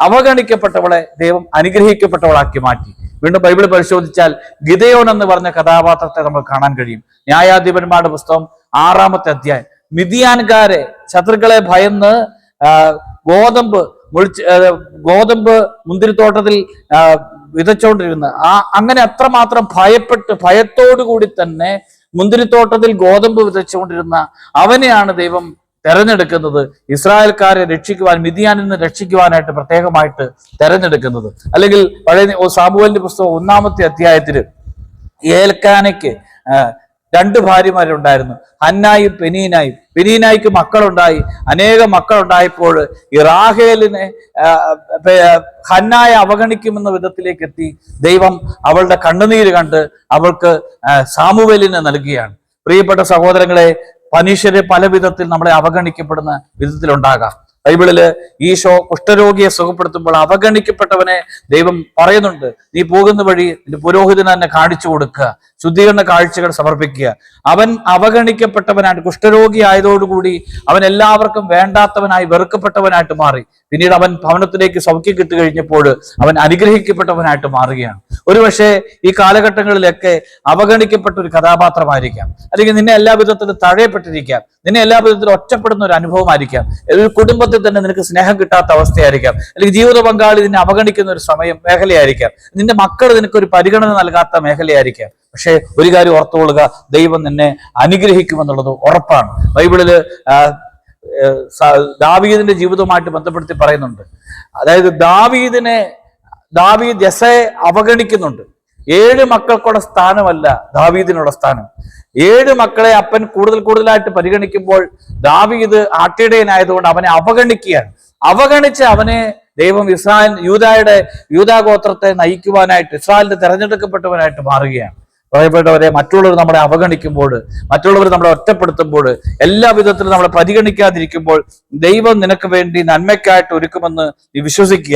അവഗണിക്കപ്പെട്ടവളെ ദൈവം അനുഗ്രഹിക്കപ്പെട്ടവളാക്കി മാറ്റി. വീണ്ടും ബൈബിൾ പരിശോധിച്ചാൽ ഗിദെയോൻ എന്ന് പറഞ്ഞ കഥാപാത്രത്തെ നമ്മൾ കാണാൻ കഴിയും. ന്യായാധിപന്മാരുടെ പുസ്തകം 6-ാമത്തെ അധ്യായം. മിദിയാൻകാരെ, ശത്രുക്കളെ ഭയന്ന് ഗോതമ്പ് മുന്തിരിത്തോട്ടത്തിൽ വിതച്ചോണ്ടിരുന്ന അങ്ങനെ അത്രമാത്രം ഭയത്തോടുകൂടി തന്നെ മുന്തിരിത്തോട്ടത്തിൽ ഗോതമ്പ് വിതച്ചുകൊണ്ടിരുന്ന അവനെയാണ് ദൈവം തെരഞ്ഞെടുക്കുന്നത്, ഇസ്രായേൽക്കാരെ രക്ഷിക്കുവാൻ, മിദിയാനിൽ നിന്ന് രക്ഷിക്കുവാനായിട്ട് പ്രത്യേകമായിട്ട് തെരഞ്ഞെടുക്കുന്നത്. അല്ലെങ്കിൽ പഴയ സാമുവേലിന്റെ പുസ്തകം 1-ാമത്തെ അധ്യായത്തിൽ ഏൽക്കാനയ്ക്ക് 2 ഭാര്യമാരുണ്ടായിരുന്നു, ഹന്നായും പെനീനായും. പെനീനായിക്ക് മക്കളുണ്ടായി, അനേകം മക്കളുണ്ടായപ്പോൾ ഈ റാഹേലിനെ ഹന്നായെ അവഗണിക്കുമെന്ന വിധത്തിലേക്ക് എത്തി ദൈവം അവളുടെ കണ്ണുനീര് കണ്ട് അവൾക്ക് സാമുവേലിനെ നൽകുകയാണ്. പ്രിയപ്പെട്ട സഹോദരങ്ങളെ, മനുഷ്യരെ പല വിധത്തിൽ നമ്മളെ അവഗണിക്കപ്പെടുന്ന വിധത്തിലുണ്ടാകാം. ബൈബിളില് ഈശോ കുഷ്ഠരോഗിയെ സുഖപ്പെടുത്തുമ്പോൾ അവഗണിക്കപ്പെട്ടവനെ ദൈവം പറയുന്നുണ്ട്, നീ പോകുന്ന വഴി നിന്റെ പുരോഹിതന് തന്നെ കാണിച്ചു കൊടുക്കുക, ശുദ്ധീകരണ കാഴ്ചകൾ സമർപ്പിക്കുക. അവൻ അവഗണിക്കപ്പെട്ടവനായിട്ട്, കുഷ്ഠരോഗി ആയതോടുകൂടി അവൻ എല്ലാവർക്കും വേണ്ടാത്തവനായി, വെറുക്കപ്പെട്ടവനായിട്ട് മാറി. പിന്നീട് അവൻ ഭവനത്തിലേക്ക് സൗഖ്യം കിട്ടി കഴിഞ്ഞപ്പോൾ അവൻ അനുഗ്രഹിക്കപ്പെട്ടവനായിട്ട് മാറുകയാണ്. ഒരുപക്ഷെ ഈ കാലഘട്ടങ്ങളിലൊക്കെ അവഗണിക്കപ്പെട്ട ഒരു കഥാപാത്രമായിരിക്കാം, അല്ലെങ്കിൽ നിന്നെ എല്ലാ വിധത്തിലും തഴയപ്പെട്ടിരിക്കാം, നിന്നെ എല്ലാ വിധത്തിലും ഒറ്റപ്പെടുന്ന ഒരു അനുഭവമായിരിക്കാം, ഒരു കുടുംബത്തിൽ തന്നെ നിനക്ക് സ്നേഹം കിട്ടാത്ത അവസ്ഥയായിരിക്കാം, അല്ലെങ്കിൽ ജീവിത പങ്കാളി നിന്നെ അവഗണിക്കുന്ന ഒരു മേഖലയായിരിക്കാം, നിന്റെ മക്കൾ നിനക്കൊരു പരിഗണന നൽകാത്ത മേഖലയായിരിക്കാം. പക്ഷെ ഒരു കാര്യം ഓർത്തുകൊള്ളുക, ദൈവം നിന്നെ അനുഗ്രഹിക്കുമെന്നുള്ളത് ഉറപ്പാണ്. ബൈബിളില് ദാവീദിന്റെ ജീവിതവുമായിട്ട് ബന്ധപ്പെടുത്തി പറയുന്നുണ്ട്. അതായത് ദാവീദ് യെസയെ അവഗണിക്കുന്നുണ്ട്. 7 മക്കൾക്കുള്ള സ്ഥാനമല്ല ദാവീദിനുള്ള സ്ഥാനം. 7 മക്കളെ അപ്പൻ കൂടുതലായിട്ട് പരിഗണിക്കുമ്പോൾ ദാവീദ് ആട്ടിടയനായതുകൊണ്ട് അവനെ അവഗണിക്കുകയാണ്. അവഗണിച്ച് അവനെ ദൈവം യൂദാ ഗോത്രത്തെ നയിക്കുവാനായിട്ട്, ഇസ്രായേലിന്റെ തെരഞ്ഞെടുക്കപ്പെട്ടവനായിട്ട് മാറുകയാണ്. പറയപ്പെട്ടവരെ, മറ്റുള്ളവർ നമ്മളെ അവഗണിക്കുമ്പോൾ, മറ്റുള്ളവർ നമ്മളെ ഒറ്റപ്പെടുത്തുമ്പോൾ, എല്ലാ വിധത്തിലും നമ്മളെ പരിഗണിക്കാതിരിക്കുമ്പോൾ ദൈവം നിനക്ക് വേണ്ടി നന്മയ്ക്കായിട്ട് ഒരുക്കുമെന്ന് നീ വിശ്വസിക്കുക.